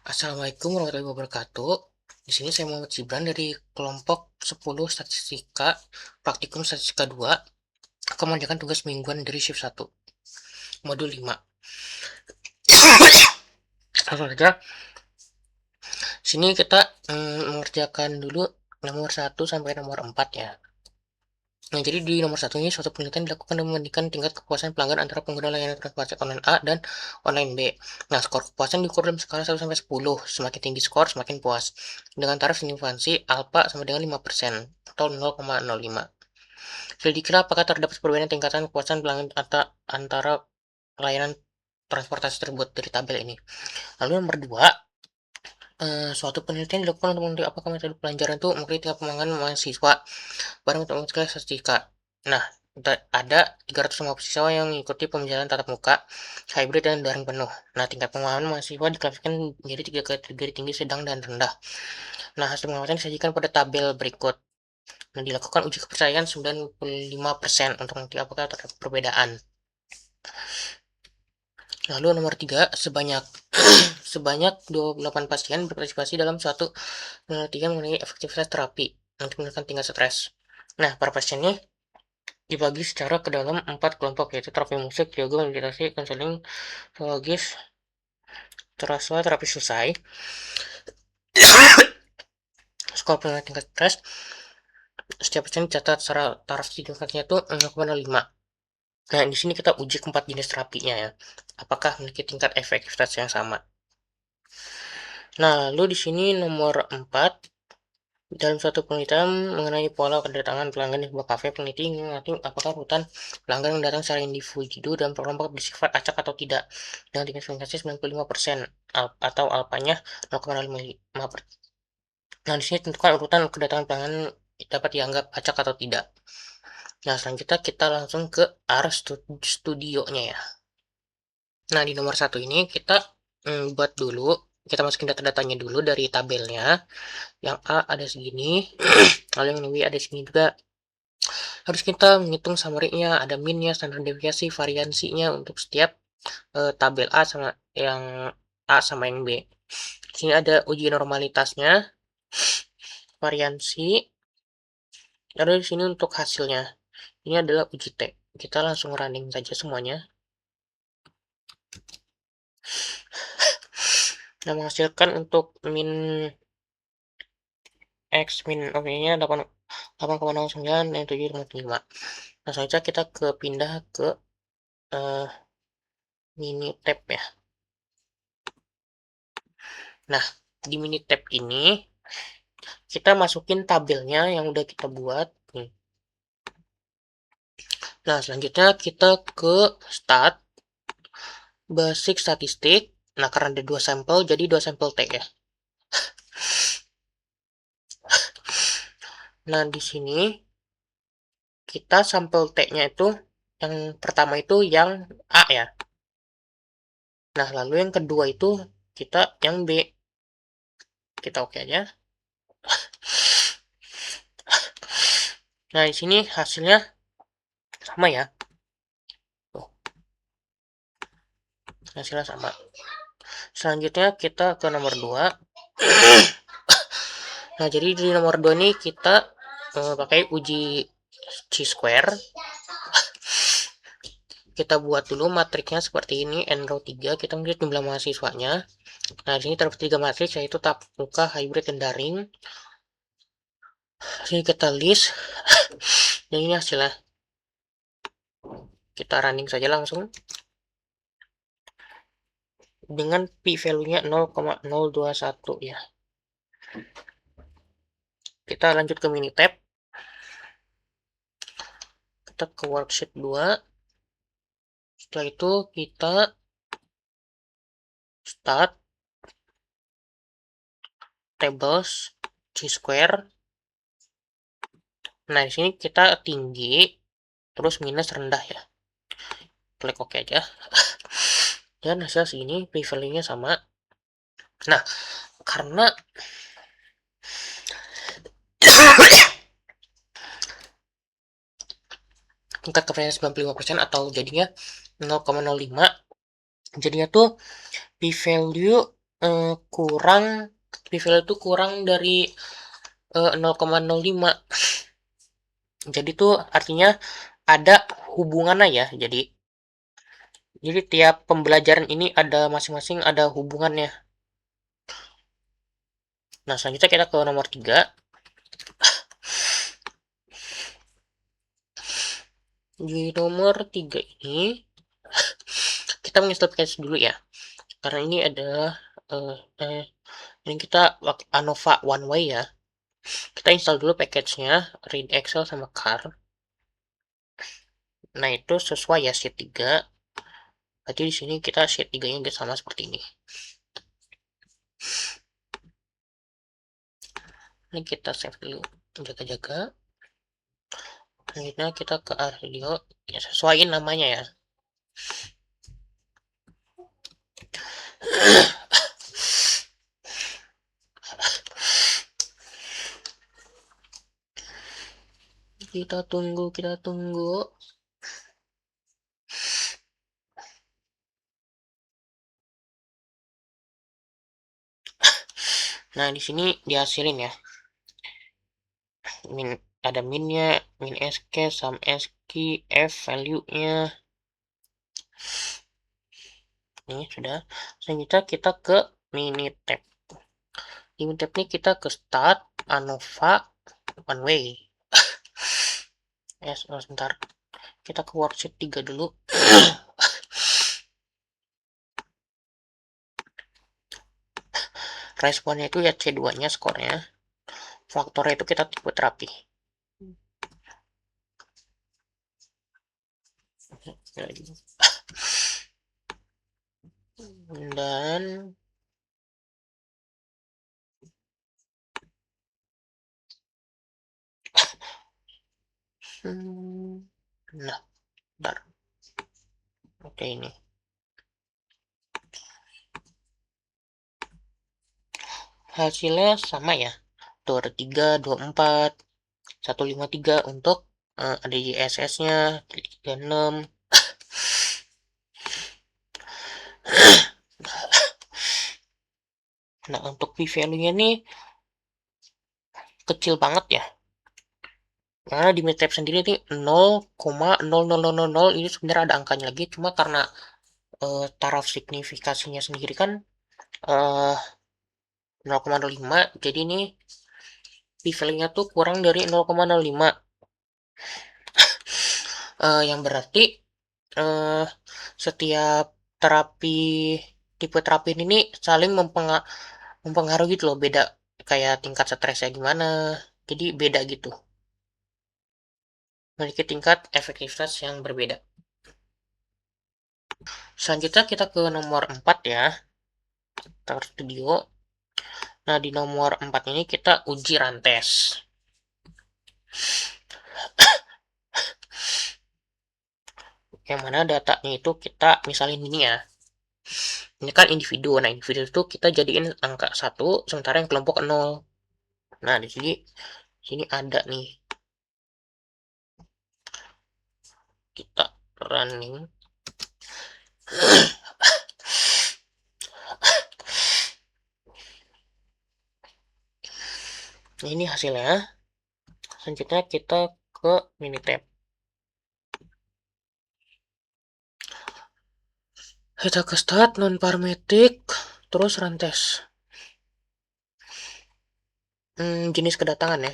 Assalamualaikum warahmatullahi wabarakatuh. Di sini saya Muhammad Gibran dari kelompok 10 Statistika Praktikum Statistika 2 akan mengerjakan tugas mingguan dari shift 1 modul 5. Langsung saja, sini kita mengerjakan dulu nomor 1 sampai nomor 4 ya. Nah, jadi di nomor 1 ini suatu penelitian dilakukan dan membandingkan tingkat kepuasan pelanggan antara pengguna layanan transportasi online A dan online B. Nah, skor kepuasan diukur dalam skala 1 sampai 10. Semakin tinggi skor, semakin puas. Dengan taraf signifikansi alfa sama dengan 5% atau 0,05. Jadi dikira apakah terdapat perbedaan tingkatan kepuasan pelanggan antara layanan transportasi tersebut dari tabel ini. Lalu nomor 2, suatu penelitian dilakukan untuk mengetahui apakah metode pelajaran itu mengikuti tingkat pemahaman mahasiswa pada matematika statistika. Nah, ada 350 siswa yang mengikuti pembelajaran tatap muka, hybrid, dan daring penuh. Nah, tingkat pemahaman mahasiswa diklasifikasikan menjadi 3 kategori: tinggi, sedang, dan rendah. Nah, hasil pengamatan disajikan pada tabel berikut. Nah, dilakukan uji kepercayaan 95% untuk mengetahui apakah terdapat perbedaan. Lalu nomor 3, sebanyak 28 pasien berpartisipasi dalam suatu penelitian mengenai efektivitas terapi untuk menurunkan tingkat stres. Nah, para pasien ini dibagi secara ke dalam 4 kelompok, yaitu terapi musik, yoga, meditasi, konseling psikologis, terasa terapi selesai. Skor penilaian tingkat stres setiap pasien dicatat secara taraf signifikansinya itu 0,05. Nah, di sini kita uji keempat jenis terapinya ya. Apakah memiliki tingkat efektivitas yang sama? Nah, lalu di sini nomor 4, dalam suatu penelitian mengenai pola kedatangan pelanggan di sebuah kafe, peneliti mengamati apakah rutan pelanggan yang datang secara individu dan kelompok bersifat acak atau tidak, dengan tingkat efektivitas 95% atau alfanya 0,05%. Nah, di sini tentukan urutan kedatangan pelanggan dapat dianggap acak atau tidak. Nah, selanjutnya kita langsung ke arah studionya ya. Nah, di nomor 1 ini kita buat dulu, kita masukin data-datanya dulu dari tabelnya. Yang A ada segini, lalu yang B ada segini juga. Harus kita menghitung summary-nya, ada min-nya, standar deviasi, variansinya untuk setiap tabel A sama yang A sama yang B. Di sini ada uji normalitasnya, variansi. Lalu di sini untuk hasilnya. Ini adalah uji T. Kita langsung running saja semuanya. Nah, menghasilkan untuk min X min nya 8,09 dan 7,5. Nah, saja kita pindah ke mini tab ya. Nah, di mini tab ini kita masukin tabelnya yang udah kita buat nih. Nah, selanjutnya kita ke start basic statistik. Nah, karena ada 2 sampel, jadi 2 sampel T ya. Nah, di sini kita sampel T-nya itu yang pertama itu yang A ya. Nah, lalu yang kedua itu kita yang B. Kita oke aja. Nah, di sini hasilnya sama ya. Tuh. Hasilnya sama. Selanjutnya kita ke nomor 2. Nah, jadi di nomor 2 ini kita pakai uji chi-square. Kita buat dulu matriksnya seperti ini, n row 3, kita melihat jumlah mahasiswanya. Nah, di sini terdapat 3 matriks, yaitu tatap muka, hybrid, dan daring. Sini kita list. Dan ini hasilnya. Kita running saja langsung. Dengan p-value-nya 0,021 ya. Kita lanjut ke mini tab. Kita ke worksheet 2. Setelah itu kita start tables chi-square. Nah, di sini kita tinggi terus minus rendah ya. Klik OK aja. Dan hasil segini, p-value-nya sama. Nah, karena tingkat kepercayaan 95% atau jadinya 0,05, jadinya tuh p-value kurang p-value itu kurang dari 0,05. Jadi tuh artinya ada hubungannya ya. Jadi tiap pembelajaran ini ada masing-masing ada hubungannya. Nah, selanjutnya kita ke nomor 3. Di nomor 3 ini kita menginstall package dulu ya. Karena ini adalah ini kita ANOVA One Way ya. Kita install dulu package-nya, read Excel sama car. Nah, itu sesuai ya sheet 3. Berarti di sini kita sheet 3-nya udah sama seperti ini. Ini kita save dulu, jaga-jaga. Selanjutnya kita ke video, ya sesuaiin namanya ya. Kita tunggu. Nah, di sini dihasilin ya. Ada minnya, min SK, sum SK, F value-nya. Ini sudah. Selanjutnya kita ke Minitab. Di Minitab ini kita ke start, ANOVA, one way. Sebentar. Kita ke worksheet 3 dulu. Responnya itu ya C2-nya skornya. Faktornya itu kita tipe terapi. Dan nah, bentar. Oke, ini hasilnya sama ya. Tuh ada 3, 24, 153 untuk ada YSS-nya 36. Nah, untuk p-value-nya nih kecil banget ya. Karena di MITRAP sendiri nih 0,00000 ini sebenarnya ada angkanya lagi, cuma karena taraf signifikasinya sendiri kan 0,05, jadi ini p-value-nya tuh kurang dari 0,05. Yang berarti setiap tipe terapi ini saling mempengaruhi gitu loh, beda kayak tingkat stresnya gimana, jadi beda gitu, memiliki tingkat efektivitas yang berbeda. Selanjutnya kita ke nomor 4 ya, Tower Studio. Nah, di nomor 4 ini kita uji rantes. Yang mana datanya itu kita misalin ini ya. Ini kan individu. Nah, individu itu kita jadiin angka 1, sementara yang kelompok 0. Nah, di sini ada nih. Kita running. Ini hasilnya. Selanjutnya kita ke Minitab. Kita ke start, non parametrik, terus rantes. Jenis kedatangan ya.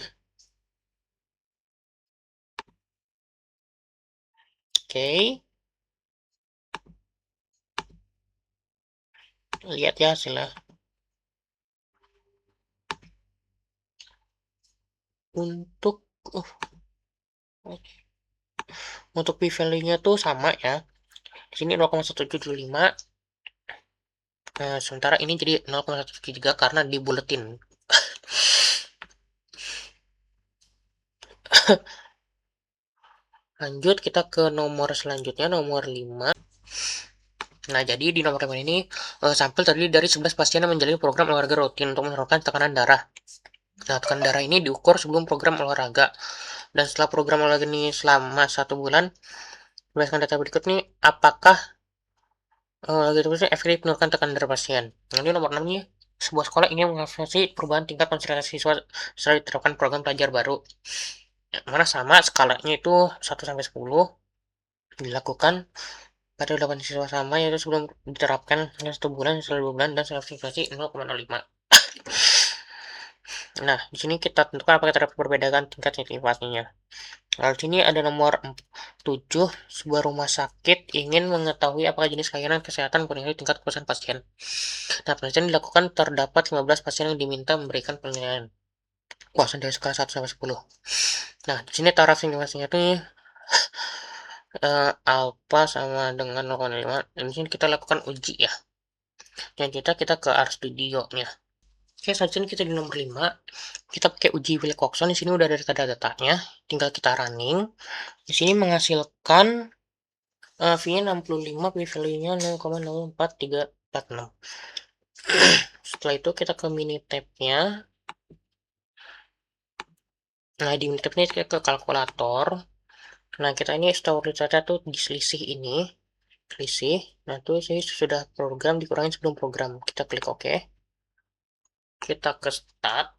Oke. Lihat ya hasilnya. Untuk p-value-nya tuh sama ya. Di sini 0,175. Sementara ini jadi 0,173 karena dibuletin. Lanjut kita ke nomor selanjutnya, nomor 5. Nah, jadi di nomor 5 ini sampel terdiri dari 11 pasien yang menjalani program olahraga rutin untuk menurunkan tekanan darah. Nah, tekanan darah ini diukur sebelum program olahraga. Dan setelah program olahraga ini selama 1 bulan, berdasarkan data berikut nih, apakah lagi terus efektif menurunkan tekanan darah pasien. Ini nomor 6 nih, sebuah sekolah ingin mengevaluasi perubahan tingkat konsentrasi siswa setelah diterapkan program belajar baru. Mana sama skalanya itu 1 sampai 10 dilakukan pada 8 siswa sama, yaitu sebelum diterapkan 1 bulan, setelah 2 bulan, dan setelah simulasi 0,05. Nah, di sini kita tentukan apakah terdapat perbedaan tingkat sensitivasinya. Lalu di sini ada nomor 7, sebuah rumah sakit ingin mengetahui apakah jenis layanan kesehatan mempengaruhi tingkat kepuasan pasien. Nah, penelitian dilakukan terdapat 15 pasien yang diminta memberikan penilaian kepuasan dari skala 1 sampai 10. Nah, di sini taraf sensitivasinya itu alpha sama dengan 0,5. Dan di sini kita lakukan uji ya. Dan kita ke RStudio-nya. Oke, selanjutnya kita di nomor 5. Kita pakai uji Wilcoxon. Di sini udah ada data-datanya. Tinggal kita running. Di sini menghasilkan V-nya 65, P-value-nya 0,04346. Setelah itu kita ke Minitab-nya. Nah, di Minitab ini kita ke kalkulator. Nah, kita ini story data tuh di selisih ini. Selisih. Nah, tuh saya sudah program dikurangi sebelum program. Kita klik OK. Kita ke start.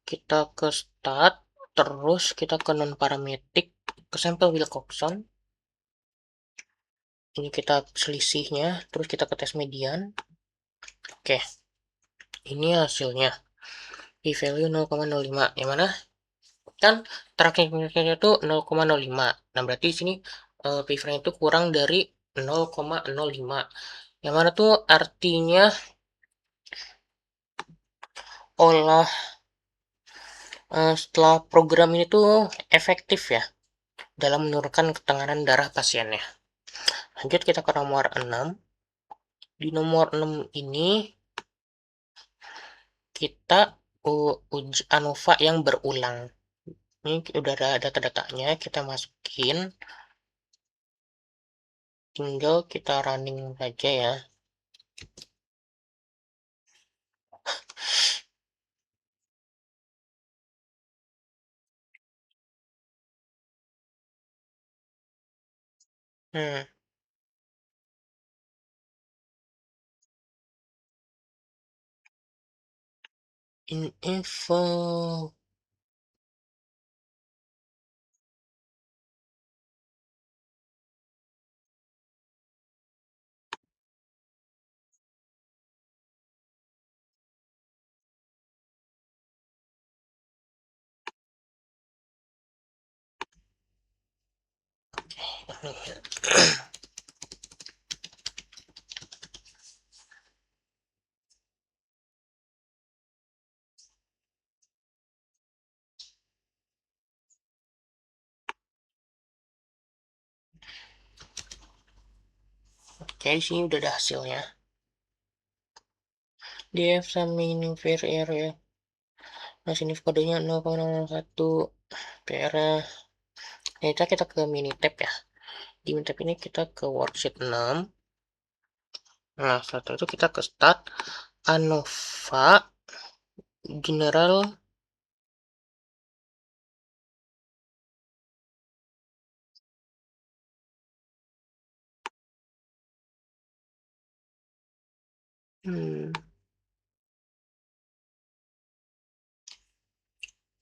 Kita ke start. Terus kita ke non-parametric. Ke sampel Wilcoxon. Ini kita selisihnya. Terus kita ke tes median. Oke. Ini hasilnya. P-value 0,05. Yang mana? Kan terakhirnya itu 0,05. Nah, berarti sini P-value itu kurang dari 0,05. Yang mana tuh artinya olah setelah program ini tuh efektif ya dalam menurunkan ketegangan darah pasiennya. Lanjut kita ke nomor 6. Di nomor 6 ini kita uji ANOVA yang berulang. Ini udah ada data-datanya, kita masukin. Tinggal kita running saja ya. Hmm. Info. Oke, di sini udah ada hasilnya. Dia some meaning fair area. Nah, sini kodenya 0,01 PR. Nah, kita ke Minitab ya. Di Minitab ini kita ke worksheet 6. Nah, setelah itu kita ke start ANOVA general.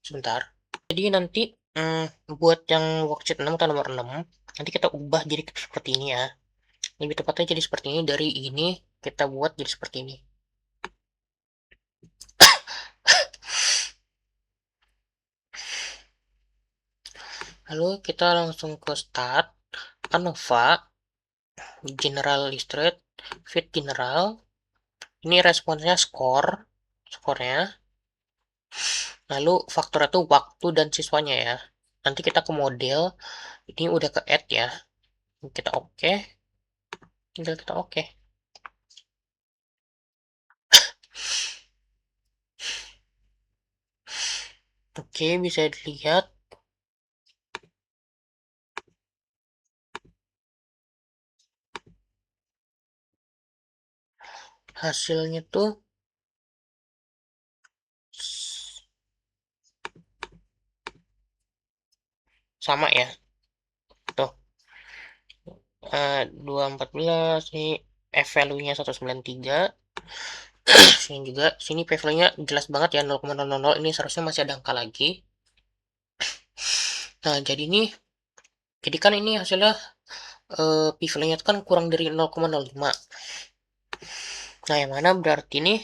Sebentar. Jadi nanti buat yang worksheet 6 atau nomor 6, nanti kita ubah jadi seperti ini ya. Lebih tepatnya jadi seperti ini, dari ini kita buat jadi seperti ini. Lalu kita langsung ke start ANOVA general illustrate fit general. Ini responsnya skornya. Lalu faktor itu waktu dan siswanya ya. Nanti kita ke model, ini udah ke add ya. Kita oke. Tinggal kita oke. Oke, bisa dilihat hasilnya tuh sama ya. Tuh. 214 ini F value-nya 193. Sini juga, sini P value-nya jelas banget ya 0,000, ini seharusnya masih ada angka lagi. Nah, jadi kan ini hasilnya P value-nya kan kurang dari 0,05. Nah, yang mana berarti ini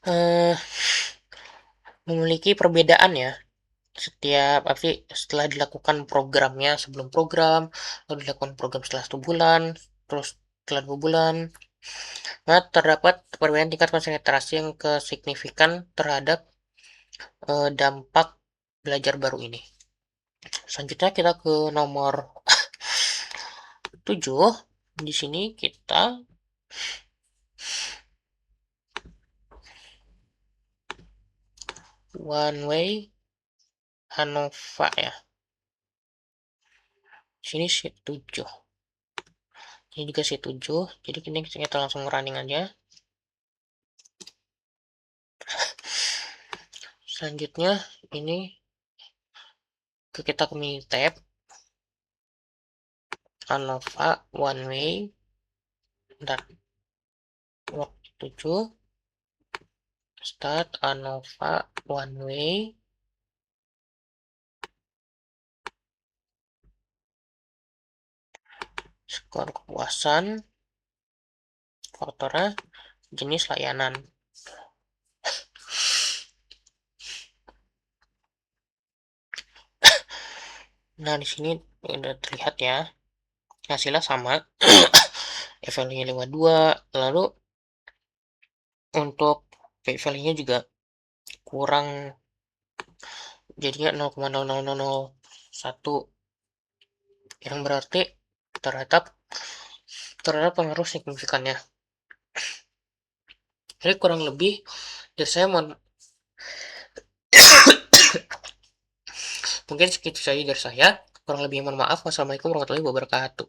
eh, memiliki perbedaan ya. Setiap apa sih, setelah dilakukan programnya, sebelum program, lalu dilakukan program setelah 1 bulan, terus setelah 2 bulan. Nah, terdapat perbedaan tingkat konsentrasi yang signifikan terhadap dampak belajar baru ini. Selanjutnya kita ke nomor 7. Di sini kita one way ANOVA ya. Sini sheet 7. Ini juga sheet 7. Jadi kita langsung running aja. Selanjutnya ini kita ke mini tab ANOVA one way dan work 7 start ANOVA one way skor kepuasan faktornya jenis layanan. Nah, di sini udah terlihat ya, hasilnya sama. Value-nya 52, lalu untuk P value-nya juga kurang, jadinya 0,00001, yang berarti terhadap pengaruh signifikannya. Jadi kurang lebih dari saya mungkin segitu saja dari saya. Kurang lebih mohon maaf. Wassalamualaikum warahmatullahi wabarakatuh.